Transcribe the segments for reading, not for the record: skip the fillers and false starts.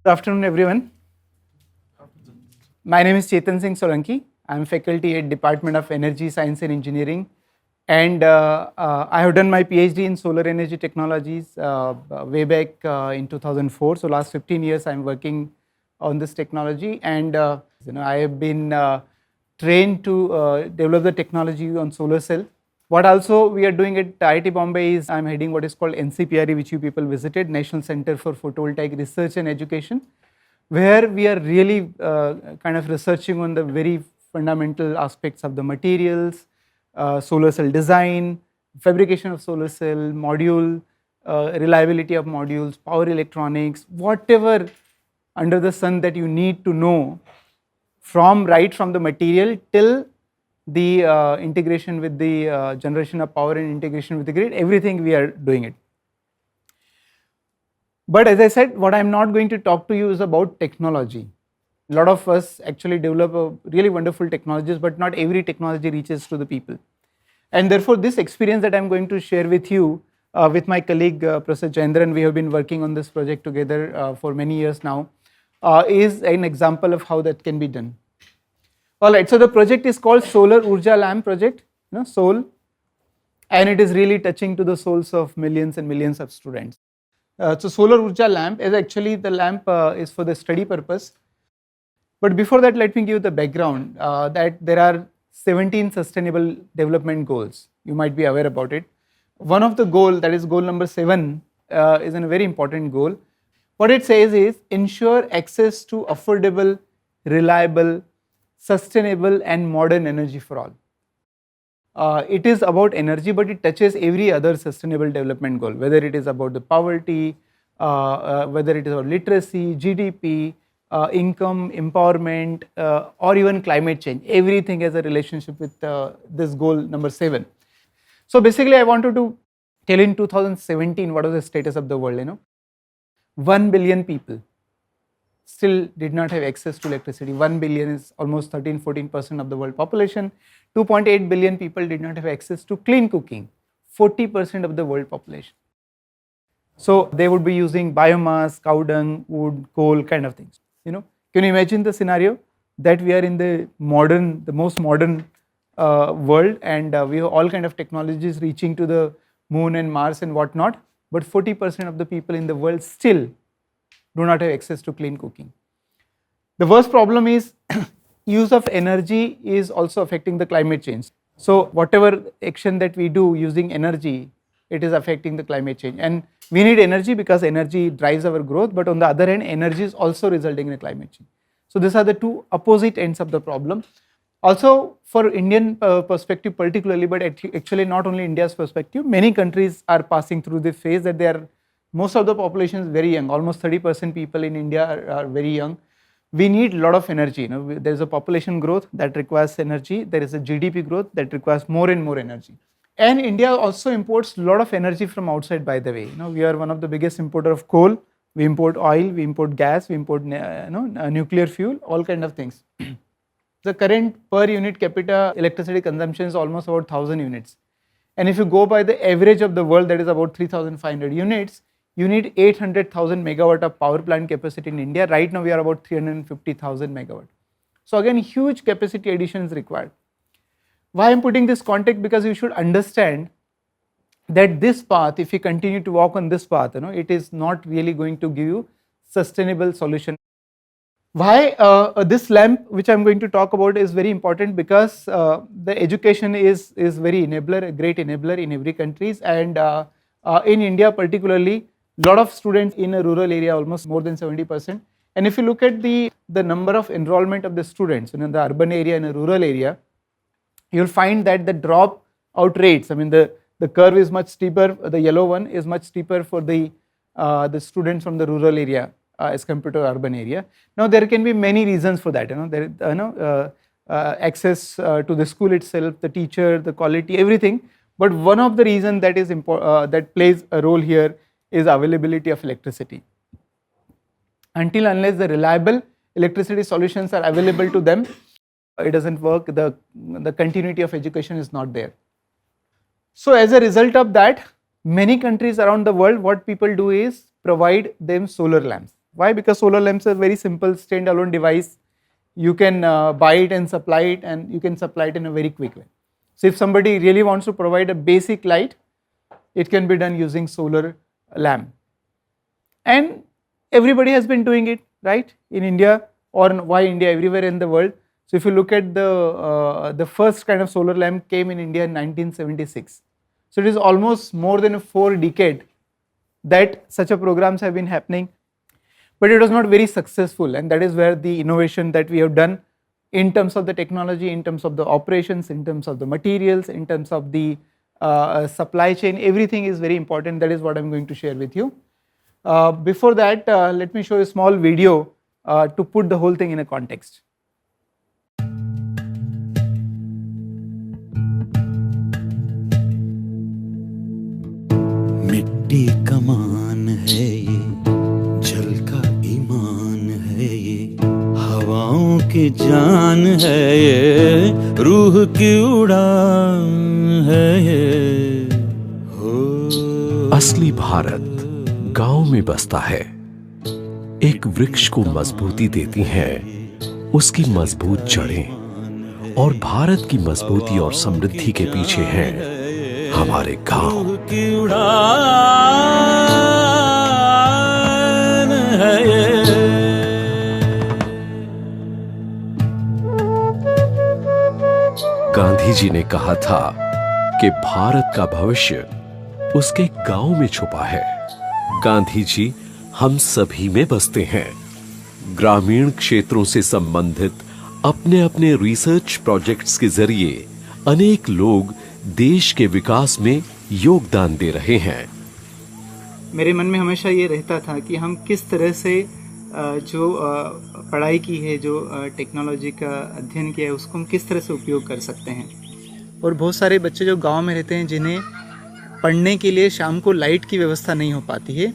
Good afternoon, everyone. My name is Chetan Singh Solanki. I am faculty at Department of Energy, Science and Engineering, and I have done my PhD in solar energy technologies way back in 2004. So last 15 years, I am working on this technology, and I have been trained to develop the technology on solar cell. What also we are doing at IIT Bombay is I'm heading what is called NCPRE, which you people visited, National Center for Photovoltaic Research and Education, where we are really kind of researching on the very fundamental aspects of the materials, solar cell design, fabrication of solar cell, module, reliability of modules, power electronics, whatever under the sun that you need to know right from the material till the integration with the generation of power and integration with the grid, everything we are doing it. But as I said, what I'm not going to talk to you is about technology. A lot of us actually develop a really wonderful technologies, but not every technology reaches to the people. And therefore, this experience that I'm going to share with you, with my colleague Professor Chandran, we have been working on this project together for many years now, is an example of how that can be done. All right, so the project is called Solar Urja Lamp Project, SoUL, and it is really touching to the souls of millions and millions of students. So Solar Urja Lamp is actually the lamp is for the study purpose. But before that, let me give the background that there are 17 sustainable development goals. You might be aware about it. One of the goal, that is goal number 7, is a very important goal. What it says is ensure access to affordable, reliable, sustainable and modern energy for all. It is about energy, but it touches every other sustainable development goal, whether it is about the poverty, whether it is about literacy, GDP, income, empowerment, or even climate change. Everything has a relationship with this goal number 7. So basically, I wanted to tell in 2017 what was the status of the world. 1 billion people still did not have access to electricity. 1 billion is almost 13-14% of the world population. 2.8 billion people did not have access to clean cooking, 40% of the world population. So they would be using biomass, cow dung, wood, coal kind of things. Can you imagine the scenario that we are in the most modern world, and we have all kind of technologies reaching to the moon and Mars and whatnot, but 40% of the people in the world still do not have access to clean cooking. The worst problem is use of energy is also affecting the climate change. So whatever action that we do using energy, it is affecting the climate change. And we need energy because energy drives our growth, but on the other hand, energy is also resulting in a climate change. So these are the two opposite ends of the problem. Also, for Indian perspective particularly, but actually not only India's perspective, many countries are passing through this phase that most of the population is very young. Almost 30% people in India are very young. We need a lot of energy. There is a population growth that requires energy. There is a GDP growth that requires more and more energy. And India also imports a lot of energy from outside, by the way. We are one of the biggest importer of coal. We import oil, we import gas, we import nuclear fuel, all kind of things. The current per unit capita electricity consumption is almost about 1,000 units. And if you go by the average of the world, that is about 3,500 units, you need 800,000 megawatt of power plant capacity in India. Right now we are about 350,000 megawatt. So again, huge capacity addition is required. Why I am putting this context? Because you should understand that this path, if you continue to walk on this path, it is not really going to give you sustainable solution. Why this lamp, which I am going to talk about, is very important because the education is very enabler, a great enabler in every countries, and in India particularly, a lot of students in a rural area, almost more than 70%. And if you look at the number of enrollment of the students in the urban area and a rural area, you'll find that the drop out rates, the curve is much steeper, the yellow one is much steeper for the students from the rural area as compared to urban area. Now there can be many reasons for that. Access to the school itself, the teacher, the quality, everything. But one of the reasons that is that plays a role here is availability of electricity. Until unless the reliable electricity solutions are available to them, it doesn't work. The continuity of education is not there. So as a result of that, many countries around the world, what people do is provide them solar lamps. Why? Because solar lamps are very simple standalone device. You can buy it and supply it, and you can supply it in a very quick way. So if somebody really wants to provide a basic light, it can be done using solar lamp. And everybody has been doing it, right? In India, or why India, everywhere in the world. So if you look at the first kind of solar lamp came in India in 1976. So it is almost more than 4 decades that such a programs have been happening, but it was not very successful, and that is where the innovation that we have done in terms of the technology, in terms of the operations, in terms of the materials, in terms of the supply chain, everything is very important. That is what I'm going to share with you. Before that, let me show you a small video to put the whole thing in a context. मिट्टी कमान है ये, जल का ईमान है ये, हवाओं की जान है ये, रूह की उड़ान है ये। असली भारत गांव में बसता है। एक वृक्ष को मजबूती देती हैं उसकी मजबूत जड़ें, और भारत की मजबूती और समृद्धि के पीछे हैं हमारे गांव। गांधी जी ने कहा था कि भारत का भविष्य उसके गांव में छुपा है। गांधी जी हम सभी में बसते हैं। ग्रामीण क्षेत्रों से संबंधित अपने अपने रिसर्च प्रोजेक्ट्स के जरिए अनेक लोग देश के विकास में योगदान दे रहे हैं। मेरे मन में हमेशा ये रहता था कि हम किस तरह से जो पढ़ाई की है, जो टेक्नोलॉजी का अध्ययन किया है, उसको हम किस तरह से उपयोग कर सकते हैं। और बहुत सारे बच्चे जो गांव में रहते हैं, जिन्हें पढ़ने के लिए शाम को लाइट की व्यवस्था नहीं हो पाती है,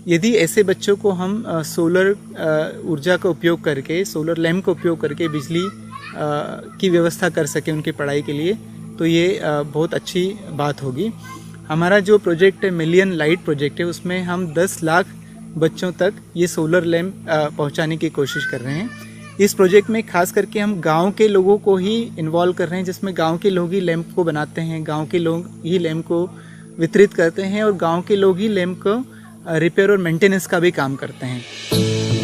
यदि ऐसे बच्चों को हम सोलर ऊर्जा का उपयोग करके, सोलर लैम्प का उपयोग करके बिजली की व्यवस्था कर सकें उनकी पढ़ाई के लिए, तो ये बहुत अच्छी बात होगी। हमारा जो प्रोजेक्ट है, मिलियन लाइट प्रोजेक्ट है, उसमें हम 10 लाख बच्चों तक ये सोलर लैम्प पहुंचाने की कोशिश कर रहे हैं। इस प्रोजेक्ट में खास करके हम गांव के लोगों को ही इन्वॉल्व कर रहे हैं, जिसमें गांव के लोग ही लैम्प को बनाते हैं, गांव के लोग ही लैम्प को वितरित करते हैं, और गांव के लोग ही लैम्प को रिपेयर और मेंटेनेंस का भी काम करते हैं।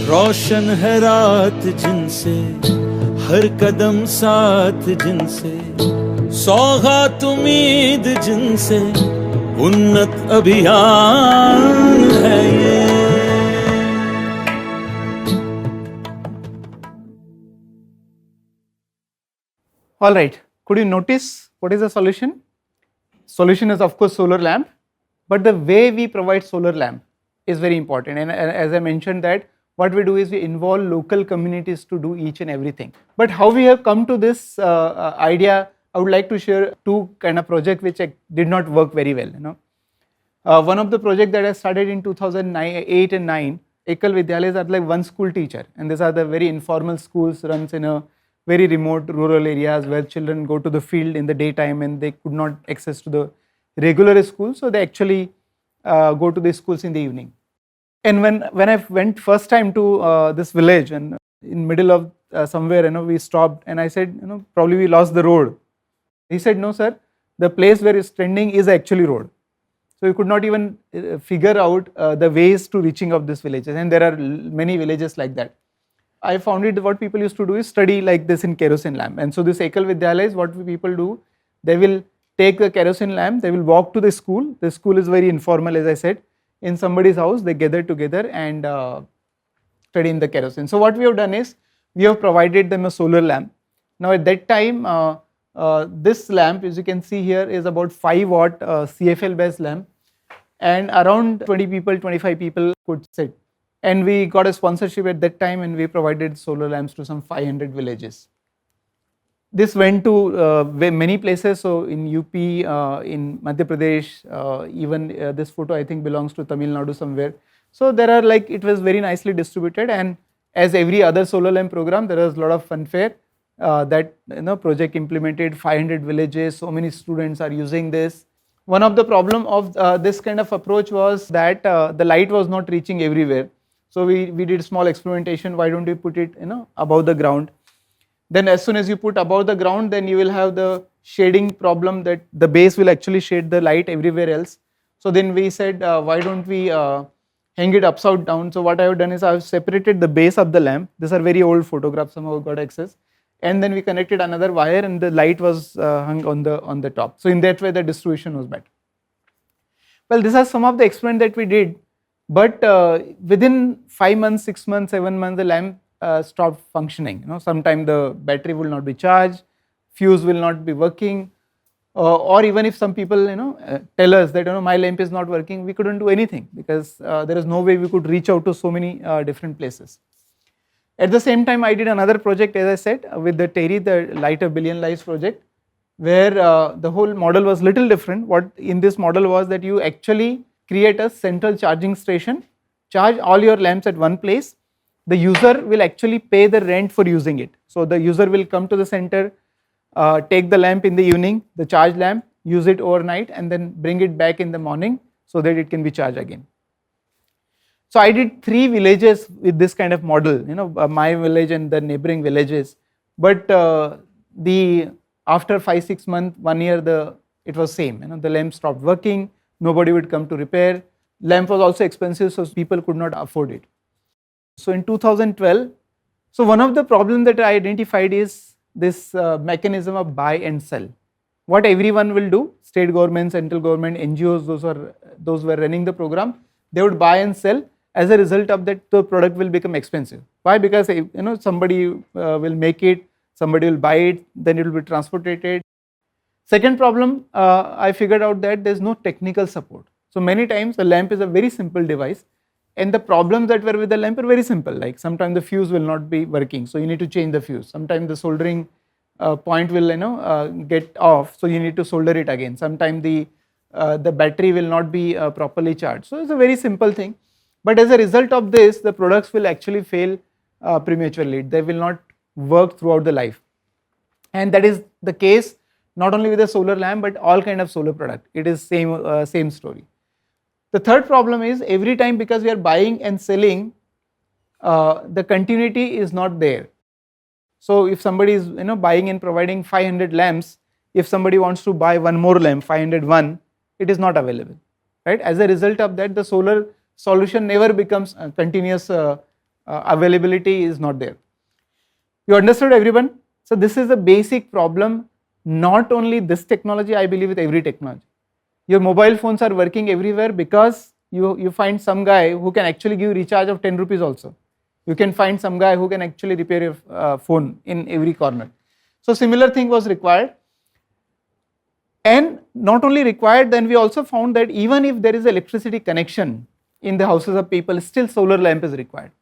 रोशन है रात जिनसे, हर कदम साथ जिनसे, सौगात उम्मीद जिनसे, उन्नत अभियान है ये। All right, could you notice what is the solution? Solution is of course solar lamp, but the way we provide solar lamp is very important. And as I mentioned that what we do is we involve local communities to do each and everything. But how we have come to this idea, I would like to share 2 kind of projects which did not work very well. One of the project that I started in 2008 and 9, Ekal Vidyalayas are like one school teacher, and these are the very informal schools runs in a very remote rural areas where children go to the field in the daytime and they could not access to the regular school, so they actually go to the schools in the evening. And when I went first time to this village, and in middle of somewhere, we stopped, and I said, probably we lost the road. He said, no sir, the place where it's trending is actually road. So you could not even figure out the ways to reaching of these villages, and there are many villages like that. I found it what people used to do is study like this in kerosene lamp. And so this Ekal Vidyalaya is what people do. They will take the kerosene lamp, they will walk to the school. The school is very informal, as I said. In somebody's house, they gather together and study in the kerosene. So what we have done is, we have provided them a solar lamp. Now at that time, this lamp, as you can see here, is about 5 watt CFL based lamp, and around 20 people, 25 people could sit. And we got a sponsorship at that time, and we provided solar lamps to some 500 villages. This went to many places, so in UP, in Madhya Pradesh, even this photo I think belongs to Tamil Nadu somewhere. So there are like, it was very nicely distributed, and as every other solar lamp program, there was a lot of funfair that project implemented 500 villages, so many students are using this. One of the problem of this kind of approach was that the light was not reaching everywhere. So we did small experimentation. Why don't we put it above the ground? Then as soon as you put above the ground, then you will have the shading problem, that the base will actually shade the light everywhere else. So then we said, why don't we hang it upside down? So what I have done is I have separated the base of the lamp. These are very old photographs, somehow got access. And then we connected another wire and the light was hung on the top. So in that way the distribution was better. Well, these are some of the experiments that we did, but within 5 months, 6 months, 7 months, the lamp stopped functioning. Sometimes the battery will not be charged, fuse will not be working, or even if some people tell us that my lamp is not working, we couldn't do anything because there is no way we could reach out to so many different places. At the same time, I did another project, as I said, with the Terry, the Light of Billion Lives project, where the whole model was little different. What in this model was that you actually create a central charging station, charge all your lamps at one place. The user will actually pay the rent for using it. So the user will come to the center, take the lamp in the evening, the charged lamp, use it overnight, and then bring it back in the morning so that it can be charged again. So I did 3 villages with this kind of model, my village and the neighboring villages. But after 5-6 months, 1 year, it was same. The lamp stopped working. Nobody would come to repair. Lamp was also expensive, so people could not afford it. So in 2012, so one of the problems that I identified is this mechanism of buy and sell. What everyone will do, state government, central government, NGOs, those were running the program, they would buy and sell. As a result of that, the product will become expensive. Why? Because somebody will make it, somebody will buy it, then it will be transported. Second problem, I figured out that there's no technical support. So many times the lamp is a very simple device, and the problems that were with the lamp are very simple. Like sometimes the fuse will not be working, so you need to change the fuse. Sometimes the soldering point will get off, so you need to solder it again. Sometimes the battery will not be properly charged. So it's a very simple thing. But as a result of this, the products will actually fail prematurely. They will not work throughout the life. And that is the case not only with a solar lamp, but all kind of solar product. It is same story. The third problem is every time, because we are buying and selling, the continuity is not there. So if somebody is buying and providing 500 lamps, if somebody wants to buy one more lamp, 501, it is not available, right? As a result of that, the solar solution never becomes continuous. Availability is not there. You understood, everyone? So this is a basic problem, not only this technology, I believe with every technology. Your mobile phones are working everywhere because you find some guy who can actually give recharge of 10 rupees also. You can find some guy who can actually repair your phone in every corner. So similar thing was required. And not only required, then we also found that even if there is electricity connection in the houses of people, still solar lamp is required.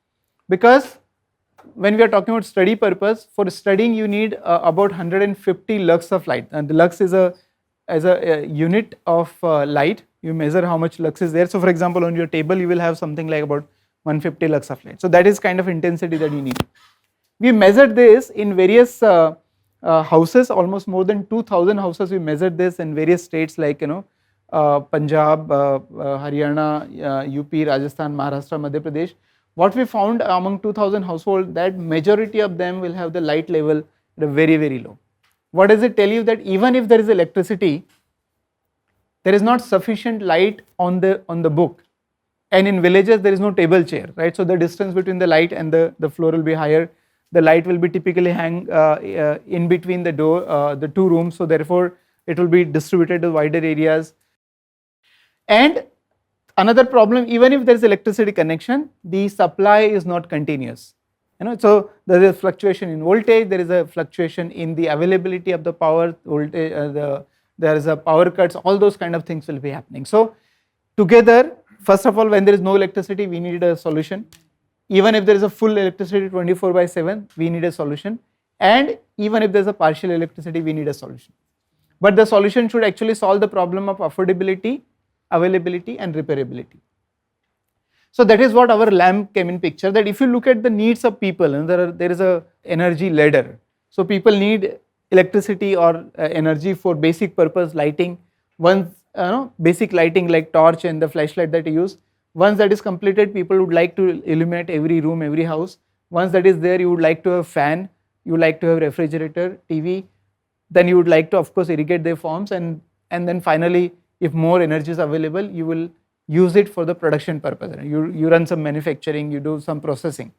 Because when we are talking about study purpose, for studying you need about 150 lux of light. And the lux is a unit of light. You measure how much lux is there. So for example, on your table you will have something like about 150 lux of light. So that is kind of intensity that you need. We measured this in various houses, almost more than 2,000 houses. We measured this in various states like Punjab, Haryana, UP, Rajasthan, Maharashtra, Madhya Pradesh. What we found among 2,000 households, that majority of them will have the light level at a very, very low. What does it tell you? That even if there is electricity, there is not sufficient light on the book. And in villages, there is no table chair, right? So the distance between the light and the floor will be higher. The light will be typically hang in between the door, the two rooms. So therefore, it will be distributed to wider areas. And another problem, even if there is electricity connection, the supply is not continuous. So there is a fluctuation in voltage, there is a fluctuation in the availability of the power, voltage, there is a power cuts, all those kind of things will be happening. So together, first of all, when there is no electricity, we need a solution. Even if there is a full electricity 24/7, we need a solution. And even if there is a partial electricity, we need a solution. But the solution should actually solve the problem of affordability, availability and repairability. So that is what our lamp came in picture, that if you look at the needs of people, and there is a energy ladder. So people need electricity or energy for basic purpose lighting. Once basic lighting like torch and the flashlight that you use, Once that is completed, people would like to illuminate every room, every house. Once that is there, you would like to have fan, you would like to have refrigerator, TV. Then you would like to, of course, irrigate their farms, and then finally, if more energy is available, you will use it for the production purpose. You run some manufacturing, you do some processing.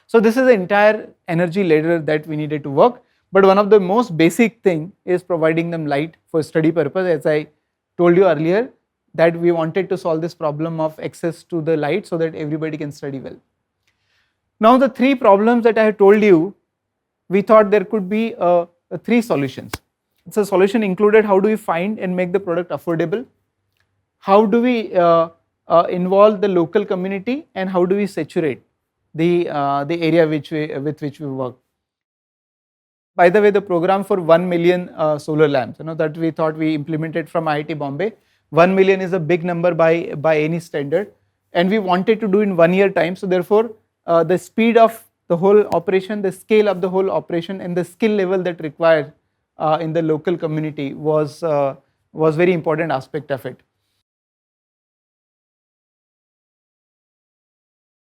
So this is the entire energy ladder that we needed to work. But one of the most basic thing is providing them light for study purpose. As I told you earlier, that we wanted to solve this problem of access to the light so that everybody can study well. Now the three problems that I have told you, we thought there could be three solutions. It's a solution included how do we find and make the product affordable, how do we involve the local community, and how do we saturate the area with which we work. By the way, the program for 1 million solar lamps, that we thought we implemented from IIT Bombay. 1 million is a big number by any standard, and we wanted to do in 1 year time. So therefore, the speed of the whole operation, the scale of the whole operation, and the skill level that required in the local community was very important aspect of it.